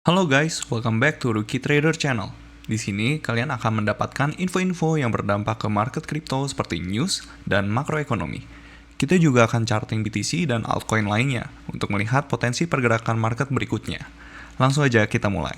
Halo guys, welcome back to Rookie Trader Channel. Di sini kalian akan mendapatkan info-info yang berdampak ke market kripto seperti news dan makroekonomi. Kita juga akan charting BTC dan altcoin lainnya untuk melihat potensi pergerakan market berikutnya. Langsung aja kita mulai.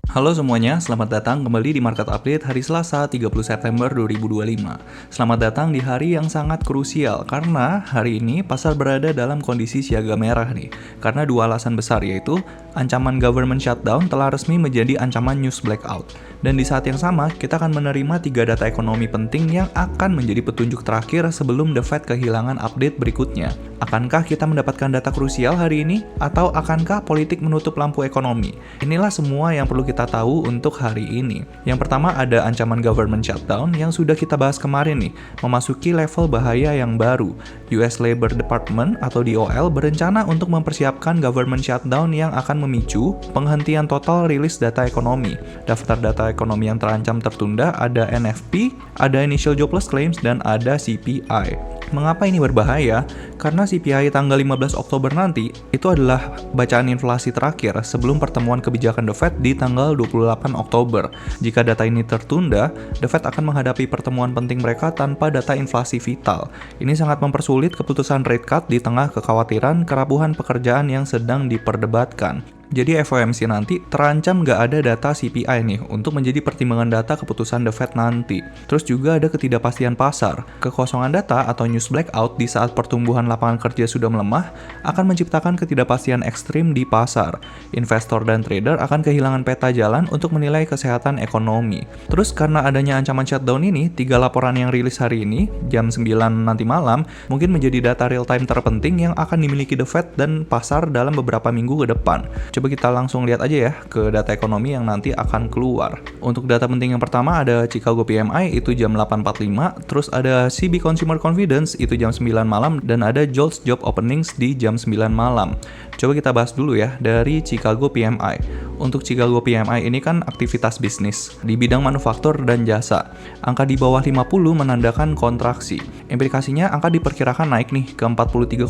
Halo semuanya, selamat datang kembali di Market Update hari Selasa 30 September 2025. Selamat datang di hari yang sangat krusial karena hari ini pasar berada dalam kondisi siaga merah nih. Karena dua alasan besar, yaitu ancaman government shutdown telah resmi menjadi ancaman news blackout. Dan di saat yang sama, kita akan menerima 3 data ekonomi penting yang akan menjadi petunjuk terakhir sebelum The Fed kehilangan update berikutnya. Akankah kita mendapatkan data krusial hari ini? Atau akankah politik menutup lampu ekonomi? Inilah semua yang perlu kita tahu untuk hari ini. Yang pertama ada ancaman government shutdown yang sudah kita bahas kemarin nih, memasuki level bahaya yang baru. US Labor Department atau DOL berencana untuk mempersiapkan government shutdown yang akan memicu penghentian total rilis data ekonomi. Daftar data ekonomi yang terancam tertunda ada NFP, ada Initial Jobless Claims, dan ada CPI. Mengapa ini berbahaya? Karena CPI tanggal 15 Oktober nanti itu adalah bacaan inflasi terakhir sebelum pertemuan kebijakan The Fed di tanggal 28 Oktober. Jika data ini tertunda, The Fed akan menghadapi pertemuan penting mereka tanpa data inflasi vital. Ini sangat mempersulit keputusan rate cut di tengah kekhawatiran kerapuhan pekerjaan yang sedang diperdebatkan. Jadi FOMC nanti terancam nggak ada data CPI nih untuk menjadi pertimbangan data keputusan The Fed nanti. Terus juga ada ketidakpastian pasar. Kekosongan data atau news blackout di saat pertumbuhan lapangan kerja sudah melemah akan menciptakan ketidakpastian ekstrim di pasar. Investor dan trader akan kehilangan peta jalan untuk menilai kesehatan ekonomi. Terus karena adanya ancaman shutdown ini, 3 laporan yang rilis hari ini, jam 9 nanti malam, mungkin menjadi data real time terpenting yang akan dimiliki The Fed dan pasar dalam beberapa minggu ke depan. Coba kita langsung lihat aja ya ke data ekonomi yang nanti akan keluar. Untuk data penting yang pertama ada Chicago PMI itu jam 8.45, terus ada CB Consumer Confidence itu jam 9 malam, dan ada JOLTS Job Openings di jam 9 malam. Coba kita bahas dulu ya dari Chicago PMI. Untuk Chicago PMI ini kan aktivitas bisnis di bidang manufaktur dan jasa. Angka di bawah 50 menandakan kontraksi. Implikasinya angka diperkirakan naik nih ke 43,2,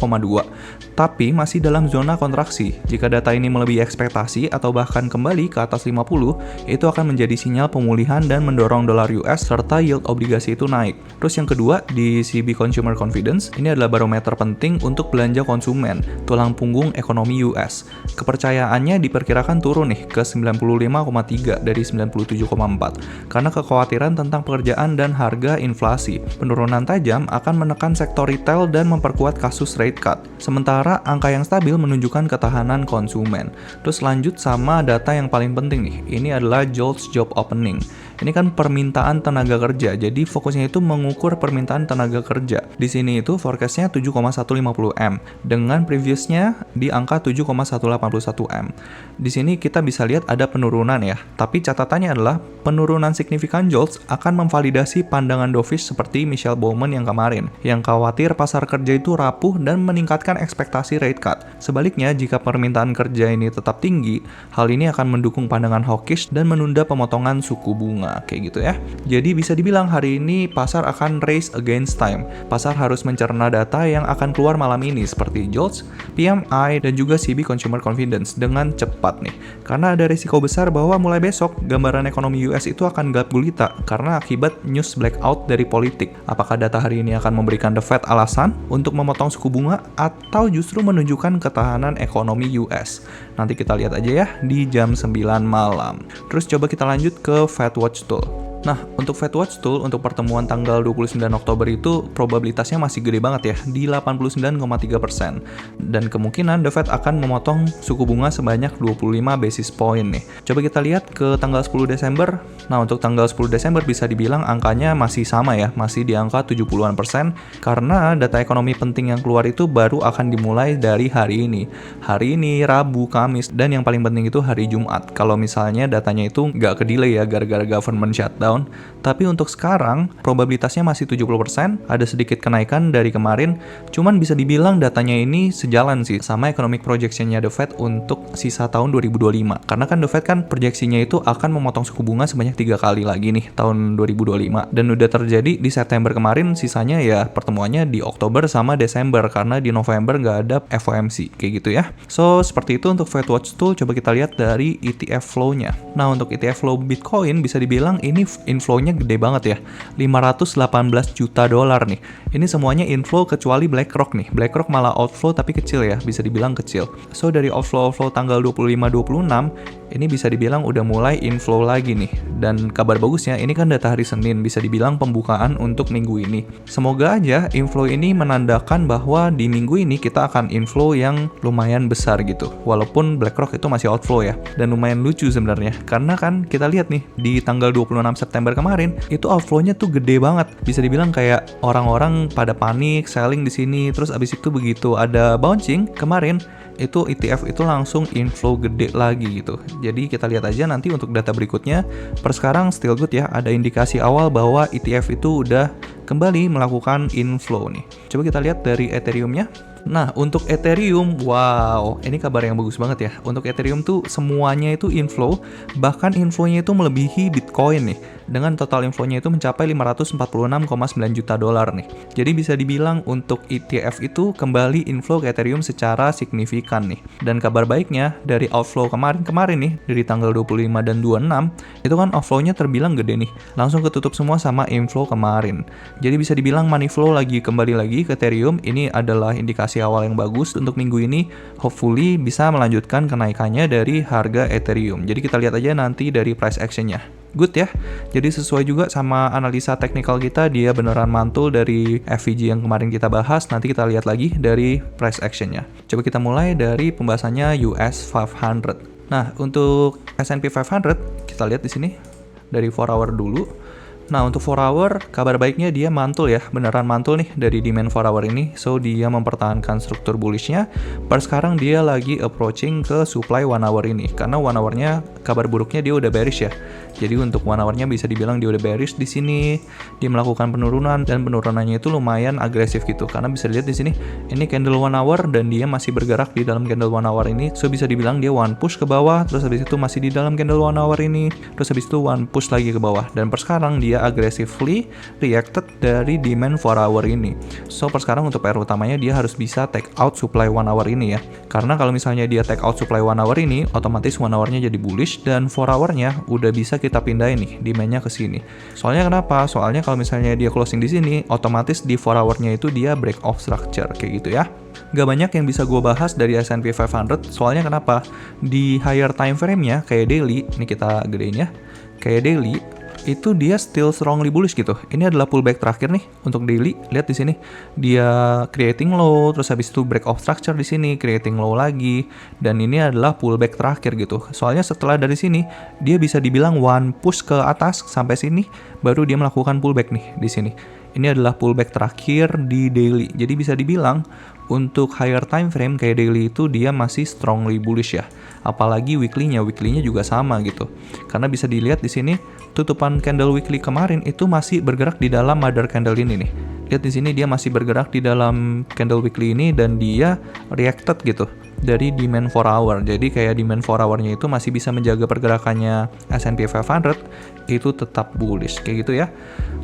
tapi masih dalam zona kontraksi. Jika data ini melebihi ekspektasi atau bahkan kembali ke atas 50, itu akan menjadi sinyal pemulihan dan mendorong dolar US serta yield obligasi itu naik. Terus yang kedua, di CB Consumer Confidence, ini adalah barometer penting untuk belanja konsumen, tulang punggung ekonomi US. Kepercayaannya diperkirakan turun nih ke 95,3 dari 97,4 karena kekhawatiran tentang pekerjaan dan harga inflasi. Penurunan tajam akan menekan sektor retail dan memperkuat kasus rate cut. Sementara angka yang stabil menunjukkan ketahanan konsumen. Terus lanjut sama data yang paling penting nih. Ini adalah JOLTS Job Opening. Ini kan permintaan tenaga kerja. Jadi fokusnya itu mengukur permintaan tenaga kerja. Di sini itu forecastnya 7,150 M dengan previousnya di angka 7,181 M. Di sini kita bisa lihat ada penurunan ya. Tapi catatannya adalah penurunan signifikan JOLTS akan memvalidasi pandangan dovish seperti Michelle Bowman yang kemarin, yang khawatir pasar kerja itu rapuh dan meningkatkan ekspektasi rate cut. Sebaliknya, jika permintaan kerja ini tetap tinggi, hal ini akan mendukung pandangan hawkish dan menunda pemotongan suku bunga. Kayak gitu ya. Jadi bisa dibilang hari ini pasar akan race against time. Pasar harus mencerna data yang akan keluar malam ini seperti JOLTS, PMI, dan juga CB Consumer Confidence dengan cepat nih. Karena ada risiko besar bahwa mulai besok gambaran ekonomi US itu akan gelap gulita karena akibat news blackout dari politik. Apakah data hari ini akan memberikan The Fed alasan untuk memotong suku bunga atau justru menunjukkan ketahanan ekonomi US? Nanti kita lihat aja ya di jam 9 malam. Terus coba kita lanjut ke Fed Watch Tool. Nah, untuk Fed Watch Tool untuk pertemuan tanggal 29 Oktober itu probabilitasnya masih gede banget ya, di 89,3%. Dan kemungkinan The Fed akan memotong suku bunga sebanyak 25 basis point nih. Coba kita lihat ke tanggal 10 Desember. Nah, untuk tanggal 10 Desember bisa dibilang angkanya masih sama ya, masih di angka 70-an% karena data ekonomi penting yang keluar itu baru akan dimulai dari hari ini. Hari ini, Rabu, Kamis, dan yang paling penting itu hari Jumat. Kalau misalnya datanya itu nggak ke-delay ya gara-gara government shutdown. down, tapi untuk sekarang probabilitasnya masih 70%, ada sedikit kenaikan dari kemarin, cuman bisa dibilang datanya ini sejalan sih sama economic projection-nya The Fed untuk sisa tahun 2025. Karena kan The Fed kan proyeksinya itu akan memotong suku bunga sebanyak 3 kali lagi nih tahun 2025, dan udah terjadi di September kemarin, sisanya ya pertemuannya di Oktober sama Desember karena di November nggak ada FOMC kayak gitu ya. So seperti itu untuk FedWatch Tool. Coba kita lihat dari ETF flow-nya. Nah untuk ETF flow Bitcoin bisa dibilang ini inflow-nya gede banget ya, 518 juta dolar nih. Ini semuanya inflow kecuali BlackRock nih. BlackRock malah outflow tapi kecil ya, bisa dibilang kecil. So dari outflow tanggal 25-26 ini bisa dibilang udah mulai inflow lagi nih. Dan kabar bagusnya ini kan data hari Senin, bisa dibilang pembukaan untuk minggu ini. Semoga aja inflow ini menandakan bahwa di minggu ini kita akan inflow yang lumayan besar gitu. Walaupun BlackRock itu masih outflow ya. Dan lumayan lucu sebenarnya. Karena kan kita lihat nih di tanggal 26 September kemarin itu outflow-nya tuh gede banget. Bisa dibilang kayak orang-orang pada panik selling di sini, terus abis itu begitu ada bouncing kemarin itu ETF itu langsung inflow gede lagi gitu. Jadi kita lihat aja nanti untuk data berikutnya. Per sekarang still good ya, ada indikasi awal bahwa ETF itu udah kembali melakukan inflow nih. Coba kita lihat dari Ethereum-nya. Nah, untuk Ethereum, wow, ini kabar yang bagus banget ya. Untuk Ethereum tuh semuanya itu inflow, bahkan inflow-nya itu melebihi Bitcoin nih. Dengan total inflow-nya itu mencapai 546,9 juta dolar nih. Jadi bisa dibilang untuk ETF itu kembali inflow ke Ethereum secara signifikan nih. Dan kabar baiknya dari outflow kemarin nih, dari tanggal 25 dan 26, itu kan outflow-nya terbilang gede nih. Langsung ketutup semua sama inflow kemarin. Jadi bisa dibilang money flow lagi kembali lagi ke Ethereum. Ini adalah indikasi awal yang bagus untuk minggu ini. Hopefully bisa melanjutkan kenaikannya dari harga Ethereum. Jadi kita lihat aja nanti dari price action-nya. Good ya, jadi sesuai juga sama analisa teknikal kita, dia beneran mantul dari FVG yang kemarin kita bahas. Nanti kita lihat lagi dari price action-nya. Coba kita mulai dari pembahasannya US 500. Nah, untuk S&P 500 kita lihat di sini dari 4 hour dulu. Nah, untuk 4 hour, kabar baiknya dia mantul ya, beneran mantul nih dari demand 4 hour ini. So, dia mempertahankan struktur bullish-nya. Per sekarang dia lagi approaching ke supply 1 hour ini. Karena 1 hour-nya, kabar buruknya dia udah bearish ya. Jadi untuk 1 hour-nya bisa dibilang dia udah bearish di sini. Dia melakukan penurunan, dan penurunannya itu lumayan agresif gitu. Karena bisa dilihat di sini, ini candle 1 hour, dan dia masih bergerak di dalam candle 1 hour ini. So, bisa dibilang dia one push ke bawah, terus habis itu masih di dalam candle 1 hour ini, terus habis itu one push lagi ke bawah. Dan per sekarang dia aggressively reacted dari demand 4 hour ini. So per sekarang untuk PR utamanya dia harus bisa take out supply 1 hour ini ya. Karena kalau misalnya dia take out supply 1 hour ini, otomatis 1 hour-nya jadi bullish, dan 4 hour-nya udah bisa kita pindahin nih demand-nya ke sini. Soalnya kenapa? Soalnya kalau misalnya dia closing di sini, otomatis di 4 hour-nya itu dia break off structure kayak gitu ya. Gak banyak yang bisa gue bahas dari S&P 500, soalnya kenapa? Di higher time frame-nya kayak daily, ini kita gedein ya. Kayak daily itu dia still strongly bullish gitu. Ini adalah pullback terakhir nih untuk daily. Lihat di sini, dia creating low, terus habis itu break off structure di sini, creating low lagi, dan ini adalah pullback terakhir gitu. Soalnya setelah dari sini, dia bisa dibilang one push ke atas sampai sini, baru dia melakukan pullback nih di sini. Ini adalah pullback terakhir di daily. Jadi bisa dibilang untuk higher time frame kayak daily itu dia masih strongly bullish ya. Apalagi weekly-nya juga sama gitu. Karena bisa dilihat di sini tutupan candle weekly kemarin itu masih bergerak di dalam mother candle ini nih. Lihat di sini dia masih bergerak di dalam candle weekly ini, dan dia reacted gitu dari demand 4 hour. Jadi kayak demand 4 hour-nya itu masih bisa menjaga pergerakannya S&P 500 itu tetap bullish kayak gitu ya.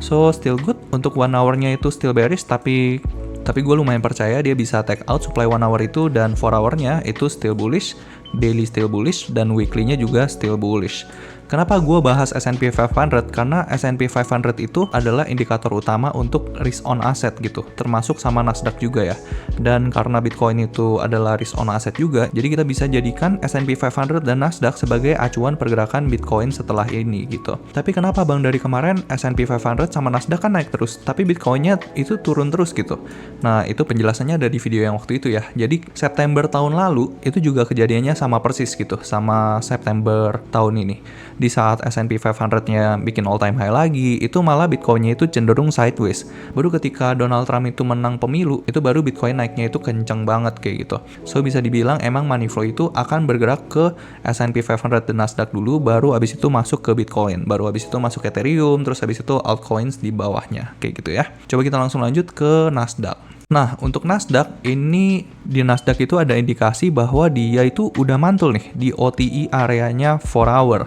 So still good. Untuk 1 hour-nya itu still bearish, tapi gue lumayan percaya dia bisa take out supply 1 hour itu, dan 4 hour-nya itu still bullish, daily still bullish, dan weekly-nya juga still bullish. Kenapa gue bahas S&P 500? Karena S&P 500 itu adalah indikator utama untuk risk on asset gitu, termasuk sama Nasdaq juga ya. Dan karena Bitcoin itu adalah risk on asset juga, jadi kita bisa jadikan S&P 500 dan Nasdaq sebagai acuan pergerakan Bitcoin setelah ini gitu. Tapi kenapa bang dari kemarin S&P 500 sama Nasdaq kan naik terus, tapi Bitcoinnya itu turun terus gitu? Nah itu penjelasannya ada di video yang waktu itu ya. Jadi September tahun lalu itu juga kejadiannya sama persis gitu, sama September tahun ini. di saat S&P 500-nya bikin all time high lagi, itu malah Bitcoin-nya itu cenderung sideways. Baru ketika Donald Trump itu menang pemilu, itu baru Bitcoin naiknya itu kenceng banget kayak gitu. So bisa dibilang emang money flow itu akan bergerak ke S&P 500 dan Nasdaq dulu, baru abis itu masuk ke Bitcoin, baru abis itu masuk Ethereum, terus abis itu altcoins di bawahnya kayak gitu ya. Coba kita langsung lanjut ke Nasdaq. Nah, untuk Nasdaq, ini di Nasdaq itu ada indikasi bahwa dia itu udah mantul nih di OTE areanya 4 hour.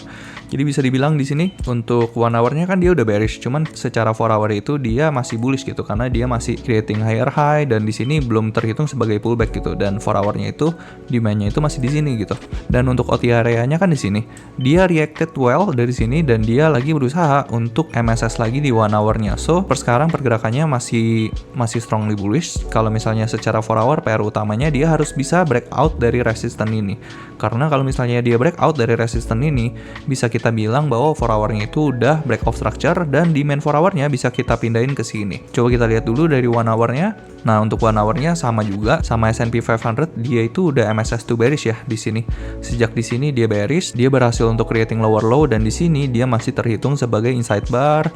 Jadi bisa dibilang di sini untuk 1 hour-nya kan dia udah bearish, cuman secara 4 hour itu dia masih bullish gitu karena dia masih creating higher high dan di sini belum terhitung sebagai pullback gitu, dan 4 hour-nya itu demand-nya itu masih di sini gitu. Dan untuk OTE area-nya kan di sini. Dia reacted well dari sini dan dia lagi berusaha untuk MSS lagi di 1 hour-nya. So, per sekarang pergerakannya masih strongly bullish. Kalau misalnya secara 4 hour PR utamanya dia harus bisa breakout dari resistance ini. Karena kalau misalnya dia breakout dari resistance ini, bisa kita bilang bahwa 4 hour-nya itu udah break of structure dan demand 4 hour-nya bisa kita pindahin ke sini. Coba kita lihat dulu dari 1 hour-nya. Nah, untuk 1 hour-nya sama juga sama S&P 500, dia itu udah MSS to bearish ya di sini. Sejak di sini dia bearish, dia berhasil untuk creating lower low dan di sini dia masih terhitung sebagai inside bar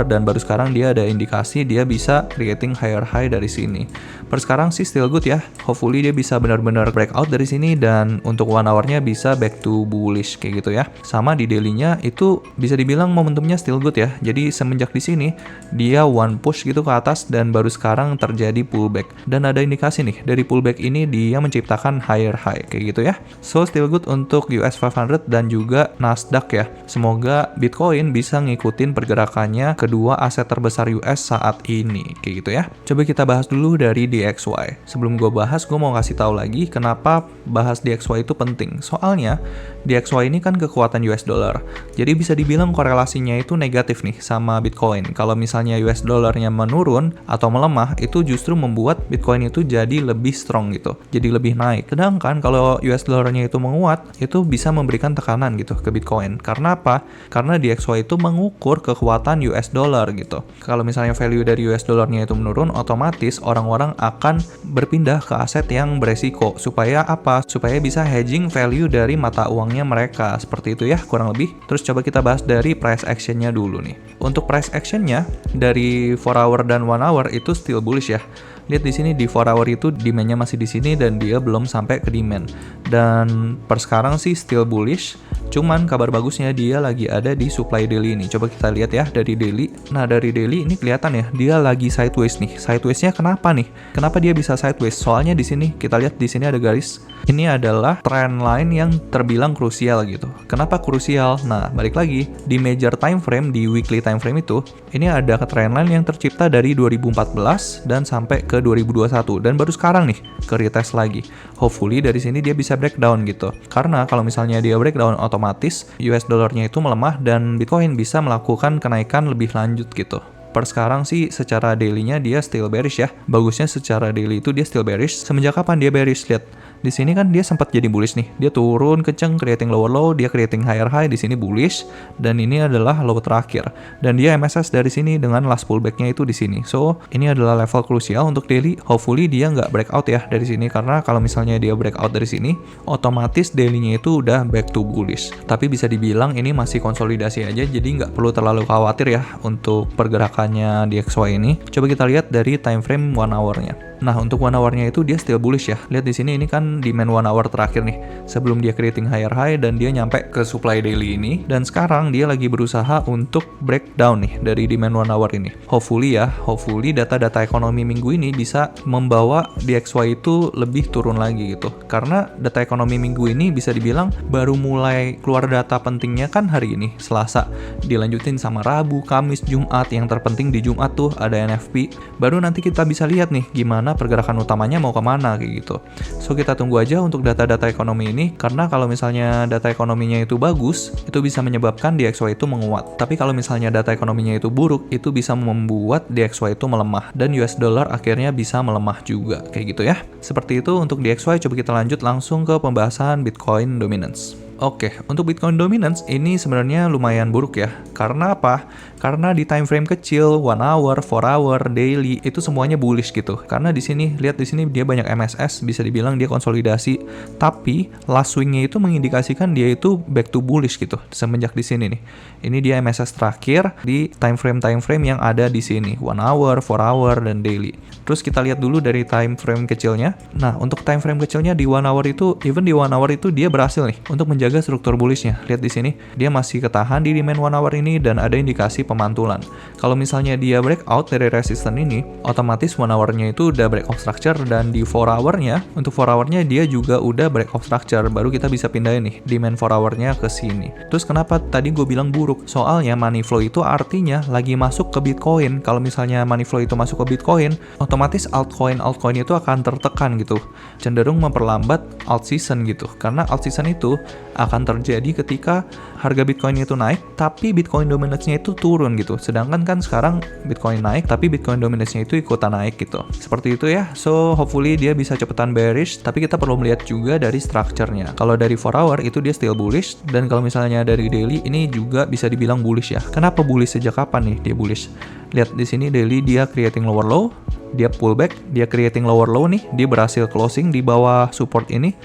dan baru sekarang dia ada indikasi dia bisa creating higher high dari sini. Per sekarang sih still good ya. Hopefully dia bisa benar-benar breakout dari sini dan untuk 1 hour-nya bisa back to bullish kayak gitu ya. Sama di daily-nya itu bisa dibilang momentumnya still good ya. Jadi semenjak di sini dia one push gitu ke atas dan baru sekarang terjadi pullback. Dan ada indikasi nih dari pullback ini dia menciptakan higher high kayak gitu ya. So still good untuk US 500 dan juga Nasdaq ya. Semoga Bitcoin bisa ngikutin pergerakannya kedua aset terbesar US saat ini kayak gitu ya. Coba kita bahas dulu dari DXY. Sebelum gue bahas, gue mau kasih tahu lagi kenapa bahas DXY itu penting. Soalnya DXY ini kan kekuatan US dollar. Jadi bisa dibilang korelasinya itu negatif nih sama Bitcoin. Kalau misalnya US dollarnya menurun atau melemah, itu justru membuat Bitcoin itu jadi lebih strong gitu. Jadi lebih naik. Sedangkan kalau US dollarnya itu menguat, itu bisa memberikan tekanan gitu ke Bitcoin. Karena apa? Karena DXY itu mengukur kekuatan US dollar gitu. Kalau misalnya value dari US dollarnya itu menurun, otomatis orang-orang akan berpindah ke aset yang beresiko. Supaya apa? Supaya bisa hedging value dari mata uangnya mereka. Seperti itu ya, kurang lebih. Terus coba kita bahas dari price action-nya dulu nih. Untuk price action-nya, dari 4 hour dan 1 hour itu still bullish ya. Lihat di sini di 4 hour itu demand-nya masih di sini dan dia belum sampai ke demand. Dan per sekarang sih still bullish. Cuman kabar bagusnya dia lagi ada di supply daily ini. Coba kita lihat ya dari daily. Nah, dari daily ini kelihatan ya dia lagi sideways nih. Sideways-nya kenapa nih? Kenapa dia bisa sideways? Soalnya di sini kita lihat di sini ada garis. Ini adalah trend line yang terbilang krusial gitu. Kenapa krusial? Nah, balik lagi di major time frame, di weekly time frame itu, ini ada trend line yang tercipta dari 2014 dan sampai ke 2021 dan baru sekarang nih ke retest lagi. Hopefully dari sini dia bisa breakdown gitu. Karena kalau misalnya dia breakdown otomatis US dollarnya itu melemah dan Bitcoin bisa melakukan kenaikan lebih lanjut gitu. Per sekarang sih secara daily-nya dia still bearish ya. Bagusnya secara daily itu dia still bearish. Semenjak kapan dia bearish? Lihat. Di sini kan dia sempat jadi bullish nih. Dia turun kenceng, creating lower low, dia creating higher high, di sini bullish dan ini adalah low terakhir. Dan dia MSS dari sini dengan last pullback-nya itu di sini. So, ini adalah level krusial untuk daily. Hopefully dia nggak breakout ya dari sini karena kalau misalnya dia breakout dari sini, otomatis daily-nya itu udah back to bullish. Tapi bisa dibilang ini masih konsolidasi aja, jadi nggak perlu terlalu khawatir ya untuk pergerakannya DXY ini. Coba kita lihat dari time frame 1 hour-nya. Nah, untuk 1 hour-nya itu dia still bullish ya. Lihat di sini ini kan demand 1 hour terakhir nih. Sebelum dia creating higher high dan dia nyampe ke supply daily ini. Dan sekarang dia lagi berusaha untuk breakdown nih dari demand 1 hour ini. Hopefully data-data ekonomi minggu ini bisa membawa DXY itu lebih turun lagi gitu. Karena data ekonomi minggu ini bisa dibilang baru mulai keluar data pentingnya kan hari ini, Selasa. Dilanjutin sama Rabu, Kamis, Jumat. Yang terpenting di Jumat tuh ada NFP. Baru nanti kita bisa lihat nih gimana pergerakan utamanya mau kemana kayak gitu. So kita tunggu aja untuk data-data ekonomi ini karena kalau misalnya data ekonominya itu bagus, itu bisa menyebabkan DXY itu menguat. Tapi kalau misalnya data ekonominya itu buruk, itu bisa membuat DXY itu melemah dan US dollar akhirnya bisa melemah juga kayak gitu ya. Seperti itu untuk DXY. Coba kita lanjut langsung ke pembahasan Bitcoin dominance. Oke, untuk Bitcoin dominance ini sebenarnya lumayan buruk ya. Karena apa? Karena di time frame kecil, 1 hour, 4 hour, daily itu semuanya bullish gitu. Karena di sini lihat di sini dia banyak MSS, bisa dibilang dia konsolidasi. Tapi last swing-nya itu mengindikasikan dia itu back to bullish gitu. Semenjak di sini nih. Ini dia MSS terakhir di time frame yang ada di sini, 1 hour, 4 hour, dan daily. Terus kita lihat dulu dari time frame kecilnya. Nah, untuk time frame kecilnya di 1 hour itu, even di 1 hour itu dia berhasil nih untuk menjaga struktur bullishnya. Lihat di sini, dia masih ketahan di demand 1 hour ini dan ada indikasi pemantulan. Kalau misalnya dia breakout dari resistance ini, otomatis 1 hour-nya itu udah break of structure dan di 4 hour-nya, untuk 4 hour-nya dia juga udah break of structure. Baru kita bisa pindahin nih demand 4 hour-nya ke sini. Terus kenapa tadi gue bilang buruk? Soalnya money flow itu artinya lagi masuk ke Bitcoin. Kalau misalnya money flow itu masuk ke Bitcoin, otomatis altcoin itu akan tertekan gitu. Cenderung memperlambat alt season gitu. Karena alt season itu akan terjadi ketika harga Bitcoin itu naik, tapi Bitcoin dominance-nya itu turun gitu. Sedangkan kan sekarang Bitcoin naik, tapi Bitcoin dominance-nya itu ikutan naik gitu. Seperti itu ya. So, hopefully dia bisa cepetan bearish, tapi kita perlu melihat juga dari structure-nya. Kalau dari 4 hour itu dia still bullish, dan kalau misalnya dari daily ini juga bisa dibilang bullish ya. Kenapa bullish? Sejak kapan nih dia bullish? Lihat di sini daily dia creating lower low, dia pullback, dia creating lower low nih, dia berhasil closing di bawah support ini,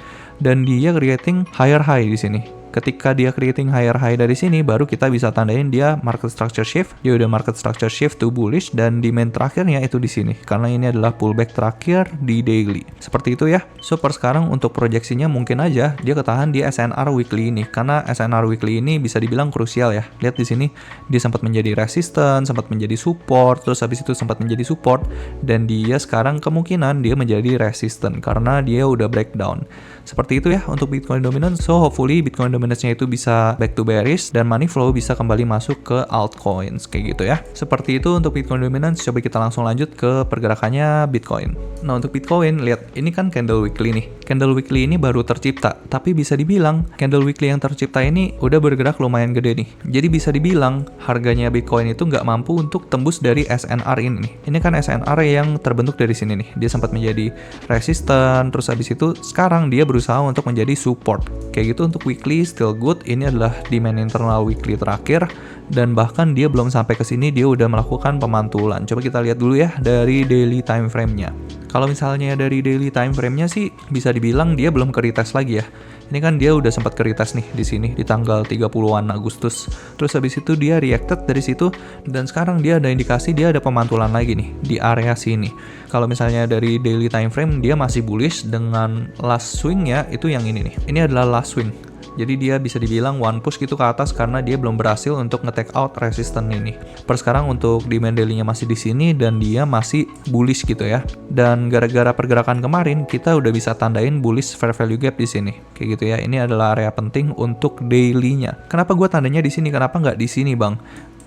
dan dia creating higher high di sini. Ketika dia creating higher high dari sini, baru kita bisa tandain dia market structure shift. Dia udah market structure shift to bullish, dan demand terakhirnya itu di sini. Karena ini adalah pullback terakhir di daily. Seperti itu ya. So, per sekarang untuk proyeksinya mungkin aja dia ketahan di SNR weekly ini. Karena SNR weekly ini bisa dibilang krusial ya. Lihat di sini, dia sempat menjadi resistance, sempat menjadi support, terus habis itu sempat menjadi support, dan dia sekarang kemungkinan dia menjadi resistant karena dia udah breakdown. Seperti itu ya untuk Bitcoin dominance. So, hopefully Bitcoin dominance-nya itu bisa back to bearish dan money flow bisa kembali masuk ke altcoins kayak gitu ya. Seperti itu untuk Bitcoin dominance. Coba kita langsung lanjut ke pergerakannya Bitcoin. Nah, untuk Bitcoin lihat ini kan candle weekly nih. Candle weekly ini baru tercipta, tapi bisa dibilang candle weekly yang tercipta ini udah bergerak lumayan gede nih. Jadi bisa dibilang harganya Bitcoin itu nggak mampu untuk tembus dari SNR ini nih. Ini kan SNR yang terbentuk dari sini nih. Dia sempat menjadi resistant, terus habis itu sekarang dia berusaha untuk menjadi support. Kayak gitu untuk weekly still good. Ini adalah demand internal weekly terakhir, dan bahkan dia belum sampai ke sini dia udah melakukan pemantulan. Coba kita lihat dulu ya dari daily time frame-nya. Kalau misalnya dari daily time frame-nya sih bisa dibilang dia belum ke retest lagi ya. Ini kan dia udah sempat ke retest nih di sini di tanggal 30-an Agustus. Terus habis itu dia reacted dari situ, dan sekarang dia ada indikasi dia ada pemantulan lagi nih di area sini. Kalau misalnya dari daily time frame dia masih bullish dengan last swing-nya itu yang ini nih. Ini adalah last swing. Jadi dia bisa dibilang one push gitu ke atas karena dia belum berhasil untuk nge-take out resistance ini. Per sekarang untuk demand daily-nya masih di sini dan dia masih bullish gitu ya. Dan gara-gara pergerakan kemarin kita udah bisa tandain bullish fair value gap di sini. Kayak gitu ya. Ini adalah area penting untuk daily-nya. Kenapa gue tandanya di sini? Kenapa nggak di sini, Bang?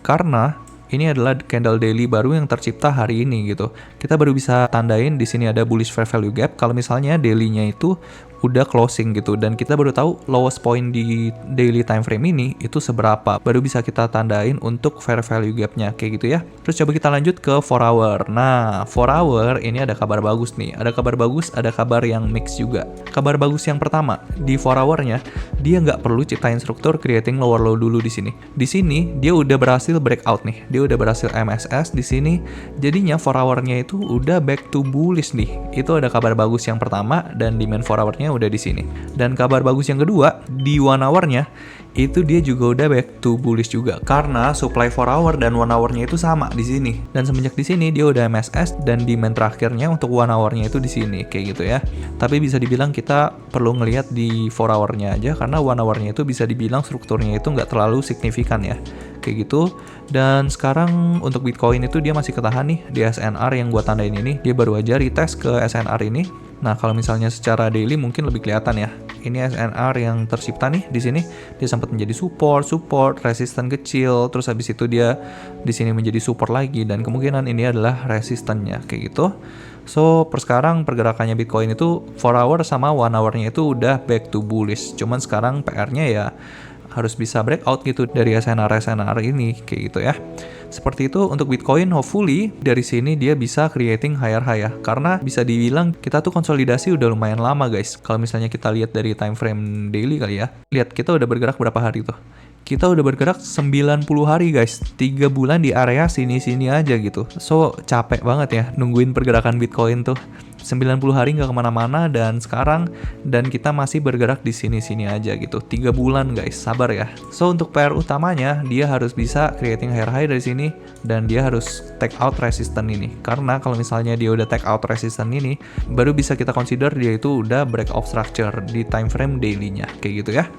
Karena ini adalah candle daily baru yang tercipta hari ini gitu. Kita baru bisa tandain di sini ada bullish fair value gap kalau misalnya daily-nya itu udah closing gitu, dan kita baru tahu lowest point di daily time frame ini itu seberapa, baru bisa kita tandain untuk fair value gap-nya kayak gitu ya. Terus coba kita lanjut ke 4 hour. Nah, 4 hour ini ada kabar bagus nih. Ada kabar bagus, ada kabar yang mix juga. Kabar bagus yang pertama, di 4 hour-nya dia nggak perlu ciptain struktur creating lower low dulu di sini. Di sini dia udah berhasil breakout nih. Dia udah berhasil MSS di sini. Jadinya 4 hour-nya itu udah back to bullish nih. Itu ada kabar bagus yang pertama, dan demand 4 hour-nya udah di sini. Dan kabar bagus yang kedua, di 1 hour-nya itu dia juga udah back to bullish juga karena supply 4 hour dan 1 hour-nya itu sama di sini. Dan semenjak di sini dia udah MSS dan demand terakhirnya untuk 1 hour-nya itu di sini kayak gitu ya. Tapi bisa dibilang kita perlu ngelihat di 4 hour-nya aja karena 1 hour-nya itu bisa dibilang strukturnya itu nggak terlalu signifikan ya. Kayak gitu. Dan sekarang untuk Bitcoin itu dia masih ketahan nih di SNR yang gua tandain ini. Dia baru aja retest ke SNR ini. Nah, kalau misalnya secara daily mungkin lebih kelihatan ya. Ini SNR yang tercipta nih di sini. Dia sempat menjadi support, resisten kecil, terus habis itu dia di sini menjadi support lagi, dan kemungkinan ini adalah resistannya kayak gitu. So, per sekarang pergerakannya Bitcoin itu 4 hour sama 1 hour-nya itu udah back to bullish. Cuman sekarang PR-nya ya harus bisa breakout gitu dari SNR ini kayak gitu ya. Seperti itu untuk Bitcoin, hopefully dari sini dia bisa creating higher high ya. Karena bisa dibilang kita tuh konsolidasi udah lumayan lama guys. Kalau misalnya kita lihat dari time frame daily kali ya. Lihat kita udah bergerak berapa hari tuh. Kita udah bergerak 90 hari guys, 3 bulan di area sini-sini aja gitu. So, capek banget ya nungguin pergerakan Bitcoin tuh. 90 hari nggak kemana-mana dan kita masih bergerak di sini-sini aja gitu. 3 bulan guys, sabar ya. So, untuk PR utamanya, dia harus bisa creating higher high dari sini dan dia harus take out resistance ini. Karena kalau misalnya dia udah take out resistance ini, baru bisa kita consider dia itu udah breakout structure di time frame daily-nya, kayak gitu ya.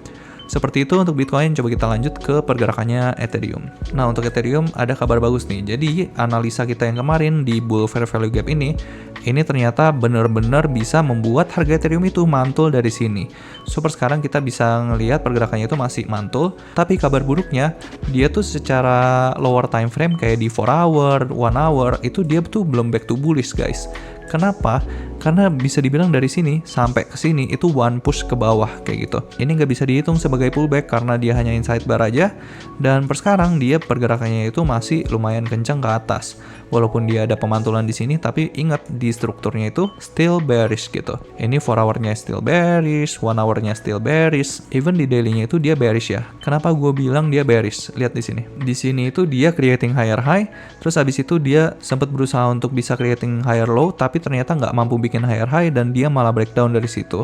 Seperti itu untuk Bitcoin, coba kita lanjut ke pergerakannya Ethereum. Nah, untuk Ethereum ada kabar bagus nih. Jadi, analisa kita yang kemarin di Bull Fair Value Gap ini ternyata benar-benar bisa membuat harga Ethereum itu mantul dari sini. Super sekarang kita bisa ngelihat pergerakannya itu masih mantul, tapi kabar buruknya dia tuh secara lower time frame kayak di 4 hour, 1 hour, itu dia tuh belum back to bullish guys. Kenapa? Karena bisa dibilang dari sini sampai ke sini itu one push ke bawah kayak gitu. Ini nggak bisa dihitung sebagai pullback karena dia hanya inside bar aja. Dan per sekarang dia pergerakannya itu masih lumayan kencang ke atas. Walaupun dia ada pemantulan di sini, tapi ingat di strukturnya itu still bearish gitu. Ini 4 hour-nya still bearish, 1 hour-nya still bearish, even di daily-nya itu dia bearish ya. Kenapa gue bilang dia bearish? Lihat di sini. Di sini itu dia creating higher high, terus habis itu dia sempat berusaha untuk bisa creating higher low, tapi ternyata nggak mampu bikin higher high dan dia malah breakdown dari situ.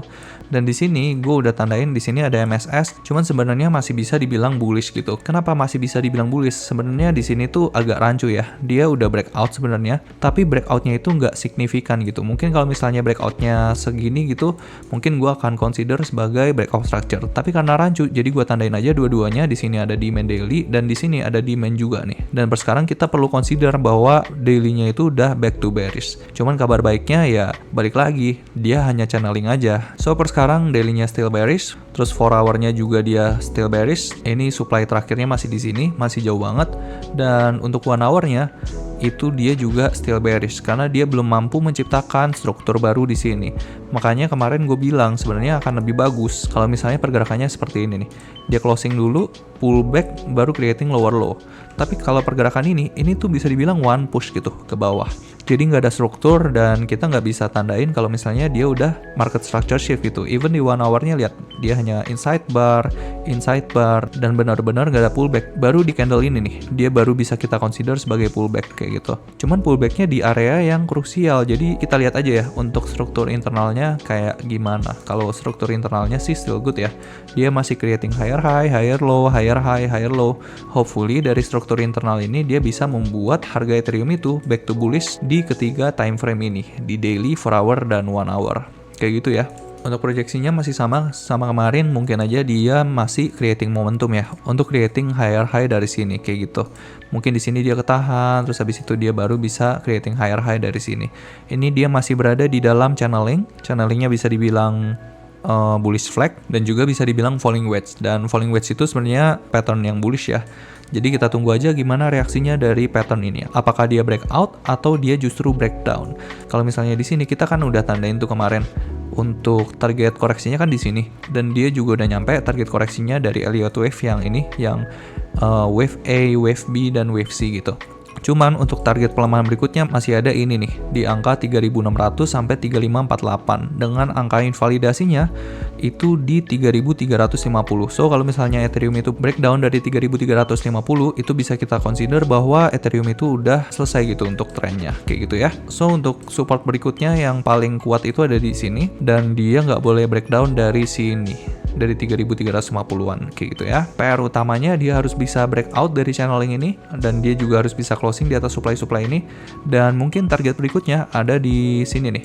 Dan di sini gue udah tandain di sini ada MSS, cuman sebenarnya masih bisa dibilang bullish gitu. Kenapa masih bisa dibilang bullish? Sebenarnya di sini tuh agak rancu ya. Dia udah breakout sebenarnya, tapi breakoutnya itu nggak signifikan gitu. Mungkin kalau misalnya breakoutnya segini gitu, mungkin gue akan consider sebagai breakout structure. Tapi karena rancu, jadi gue tandain aja dua-duanya. Di sini ada demand daily dan di sini ada demand juga nih. Dan per sekarang kita perlu consider bahwa daily-nya itu udah back to bearish. Cuman kabar baiknya ya balik lagi, dia hanya channeling aja. So per sekarang daily-nya still bearish, terus 4 hour-nya juga dia still bearish. Ini supply terakhirnya masih di sini, masih jauh banget. Dan untuk 1 hour-nya itu dia juga still bearish karena dia belum mampu menciptakan struktur baru di sini. Makanya kemarin gue bilang sebenarnya akan lebih bagus kalau misalnya pergerakannya seperti ini nih. Dia closing dulu, pullback, baru creating lower low. Tapi kalau pergerakan ini tuh bisa dibilang one push gitu ke bawah. Jadi nggak ada struktur dan kita nggak bisa tandain kalau misalnya dia udah market structure shift gitu. Even di 1 hour-nya lihat, dia hanya inside bar, dan benar-benar nggak ada pullback. Baru di candle ini nih, dia baru bisa kita consider sebagai pullback kayak gitu. Cuman pullbacknya di area yang krusial, jadi kita lihat aja ya untuk struktur internalnya kayak gimana. Kalau struktur internalnya sih still good ya. Dia masih creating higher high, higher low, higher high, higher low. Hopefully dari struktur internal ini dia bisa membuat harga Ethereum itu back to bullish di ketiga time frame ini, di daily, 4 hour, dan 1 hour. Kayak gitu ya. Untuk proyeksinya masih sama kemarin, mungkin aja dia masih creating momentum ya, untuk creating higher high dari sini, kayak gitu. Mungkin di sini dia ketahan, terus habis itu dia baru bisa creating higher high dari sini. Ini dia masih berada di dalam channelingnya bisa dibilang bullish flag, dan juga bisa dibilang falling wedge. Dan falling wedge itu sebenarnya pattern yang bullish ya. Jadi kita tunggu aja gimana reaksinya dari pattern ini. Apakah dia breakout atau dia justru breakdown. Kalau misalnya di sini kita kan udah tandain tuh kemarin untuk target koreksinya kan di sini, dan dia juga udah nyampe target koreksinya dari Elliott Wave yang ini, yang wave A, wave B, dan wave C gitu. Cuman untuk target pelemahan berikutnya masih ada ini nih, di angka 3.600 sampai 3.548 dengan angka invalidasinya itu di 3.350. So kalau misalnya Ethereum itu breakdown dari 3.350, itu bisa kita consider bahwa Ethereum itu udah selesai gitu untuk trennya, kayak gitu ya. So untuk support berikutnya yang paling kuat itu ada di sini, dan dia nggak boleh breakdown dari sini, dari 3.350-an kayak gitu ya. PR utamanya dia harus bisa breakout dari channeling ini, dan dia juga harus bisa closing di atas supply ini. Dan mungkin target berikutnya ada di sini nih,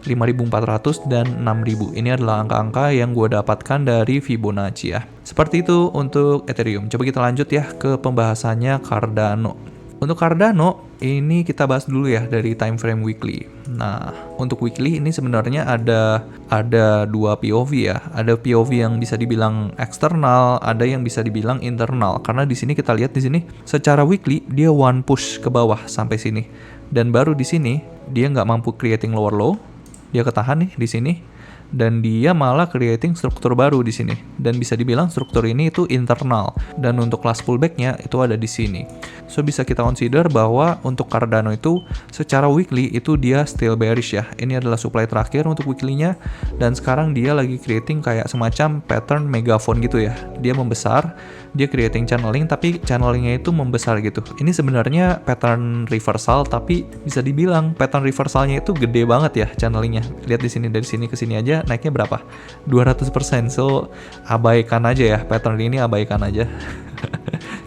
5.400 dan 6.000. Ini adalah angka-angka yang gue dapatkan dari Fibonacci ya. Seperti itu untuk Ethereum. Coba kita lanjut ya ke pembahasannya Cardano. Untuk Cardano, ini kita bahas dulu ya dari time frame weekly. Nah, untuk weekly ini sebenarnya ada dua POV ya. Ada POV yang bisa dibilang eksternal, ada yang bisa dibilang internal. Karena di sini kita lihat di sini secara weekly dia one push ke bawah sampai sini. Dan baru di sini dia nggak mampu creating lower low. Dia ketahan nih di sini. dan dia malah creating struktur baru di sini. Dan bisa dibilang struktur ini itu internal, dan untuk last pullback-nya itu ada di sini. So bisa kita consider bahwa untuk Cardano itu secara weekly itu dia still bearish ya. Ini adalah supply terakhir untuk weekly-nya, dan sekarang dia lagi creating kayak semacam pattern megaphone gitu ya. Dia membesar, dia creating channeling, tapi channelingnya itu membesar gitu. Ini sebenarnya pattern reversal, tapi bisa dibilang pattern reversalnya itu gede banget ya channelingnya. Lihat di sini, dari sini ke sini aja naiknya berapa? 200%. So abaikan aja ya, pattern ini abaikan aja.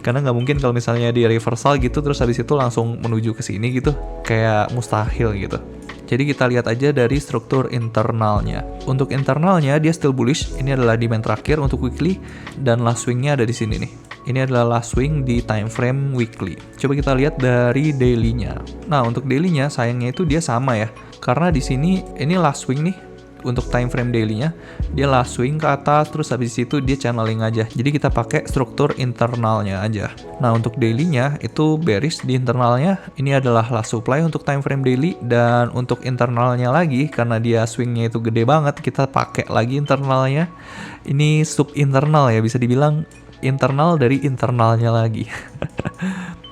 Karena nggak mungkin kalau misalnya di reversal gitu terus habis itu langsung menuju ke sini gitu, kayak mustahil gitu. Jadi kita lihat aja dari struktur internalnya. Untuk internalnya dia still bullish. Ini adalah demand terakhir untuk weekly, dan last swing-nya ada di sini nih. Ini adalah last swing di time frame weekly. Coba kita lihat dari daily-nya. Nah, untuk daily-nya sayangnya itu dia sama ya. Karena di sini ini last swing nih. Untuk time frame daily-nya, dia last swing ke atas, terus habis itu dia channeling aja. Jadi kita pakai struktur internalnya aja. Nah, untuk daily-nya itu bearish di internalnya. Ini adalah last supply untuk time frame daily, dan untuk internalnya lagi, karena dia swing-nya itu gede banget, kita pakai lagi internalnya. Ini sub internal ya, bisa dibilang internal dari internalnya lagi.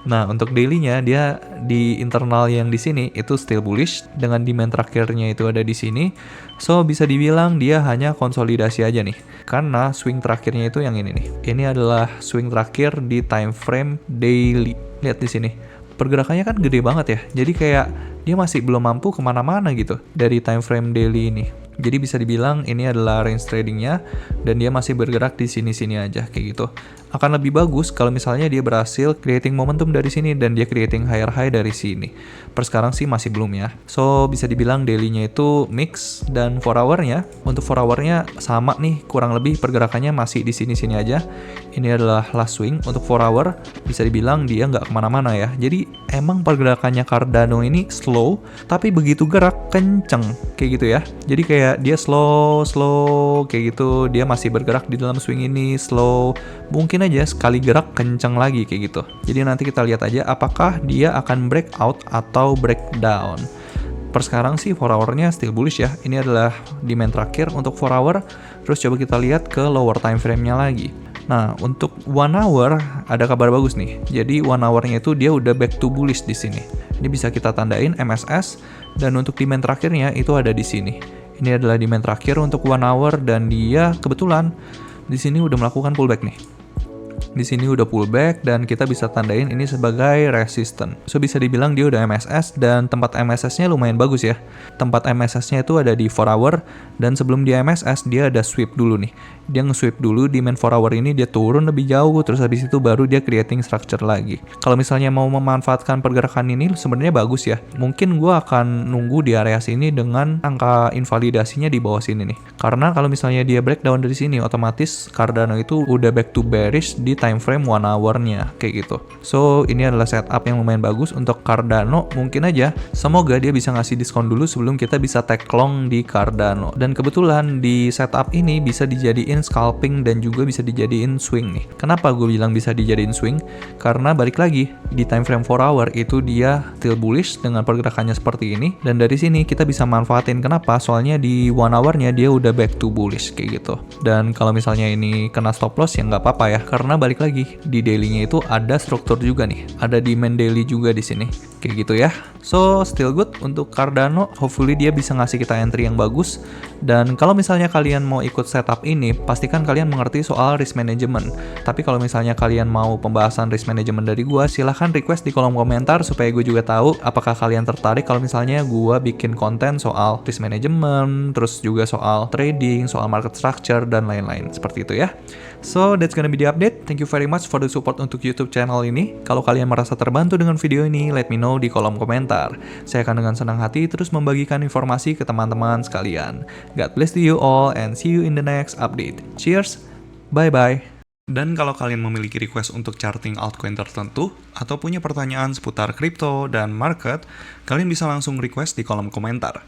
Nah, untuk daily-nya dia di internal yang di sini itu still bullish dengan demand terakhirnya itu ada di sini. So, bisa dibilang dia hanya konsolidasi aja nih. Karena swing terakhirnya itu yang ini nih. Ini adalah swing terakhir di time frame daily. Lihat di sini. Pergerakannya kan gede banget ya. Jadi kayak dia masih belum mampu kemana-mana gitu dari time frame daily ini. Jadi bisa dibilang ini adalah range tradingnya, dan dia masih bergerak di sini-sini aja kayak gitu. Akan lebih bagus kalau misalnya dia berhasil creating momentum dari sini dan dia creating higher high dari sini. Per sekarang sih masih belum ya. So bisa dibilang daily-nya itu mix, dan 4 hour-nya, untuk 4 hour-nya sama nih, kurang lebih pergerakannya masih di sini-sini aja. Ini adalah last swing untuk 4 hour, bisa dibilang dia nggak kemana-mana ya. Jadi emang pergerakannya Cardano ini slow, tapi begitu gerak kenceng kayak gitu ya. Jadi kayak dia slow kayak gitu, dia masih bergerak di dalam swing ini slow, mungkin aja sekali gerak kenceng lagi kayak gitu. Jadi nanti kita lihat aja apakah dia akan breakout atau breakdown. Per sekarang sih 4 hour-nya still bullish ya. Ini adalah demand terakhir untuk 4 hour. Terus coba kita lihat ke lower time frame-nya lagi. Nah, untuk 1 hour ada kabar bagus nih. Jadi 1 hour-nya itu dia udah back to bullish di sini. Ini bisa kita tandain MSS, dan untuk demand terakhirnya itu ada di sini. Ini adalah demand terakhir untuk 1 hour, dan dia kebetulan di sini udah melakukan pullback nih. Di sini udah pullback, dan kita bisa tandain ini sebagai resistance. So bisa dibilang dia udah MSS, dan tempat MSS-nya lumayan bagus ya. Tempat MSS-nya itu ada di 4 hour, dan sebelum dia MSS dia ada sweep dulu nih. Dia nge-sweep dulu di main 4 hour ini, dia turun lebih jauh, terus habis itu baru dia creating structure lagi. Kalau misalnya mau memanfaatkan pergerakan ini sebenarnya bagus ya. Mungkin gue akan nunggu di area sini dengan angka invalidasinya di bawah sini nih. Karena kalau misalnya dia breakdown dari sini, otomatis Cardano itu udah back to bearish di time frame 1 hour-nya kayak gitu. So ini adalah setup yang lumayan bagus untuk Cardano. Mungkin aja semoga dia bisa ngasih diskon dulu sebelum kita bisa take long di Cardano. Dan kebetulan di setup ini bisa dijadiin scalping dan juga bisa dijadiin swing nih. Kenapa gue bilang bisa dijadiin swing? Karena balik lagi di time frame 4 hour itu dia still bullish dengan pergerakannya seperti ini, dan dari sini kita bisa manfaatin. Kenapa? Soalnya di 1 hour-nya dia udah back to bullish kayak gitu. Dan kalau misalnya ini kena stop loss ya nggak apa-apa ya, karena balik lagi di daily-nya itu ada struktur juga nih, ada demand daily juga di sini kayak gitu ya. So still good untuk Cardano. Hopefully dia bisa ngasih kita entry yang bagus. Dan kalau misalnya kalian mau ikut setup ini, pastikan kalian mengerti soal risk management. Tapi kalau misalnya kalian mau pembahasan risk management dari gua, silahkan request di kolom komentar supaya gue juga tahu apakah kalian tertarik kalau misalnya gua bikin konten soal risk management, terus juga soal trading, soal market structure, dan lain-lain. Seperti itu ya. So that's gonna be the update. Thank you very much for the support untuk YouTube channel ini. Kalau kalian merasa terbantu dengan video ini, let me know di kolom komentar. Saya akan dengan senang hati terus membagikan informasi ke teman-teman sekalian. God bless to you all and see you in the next update. Cheers, bye-bye. Dan kalau kalian memiliki request untuk charting altcoin tertentu atau punya pertanyaan seputar kripto dan market, kalian bisa langsung request di kolom komentar.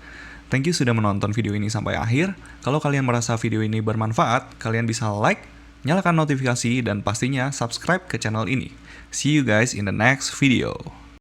Thank you sudah menonton video ini sampai akhir. Kalau kalian merasa video ini bermanfaat, kalian bisa like, nyalakan notifikasi, dan pastinya subscribe ke channel ini. See you guys in the next video.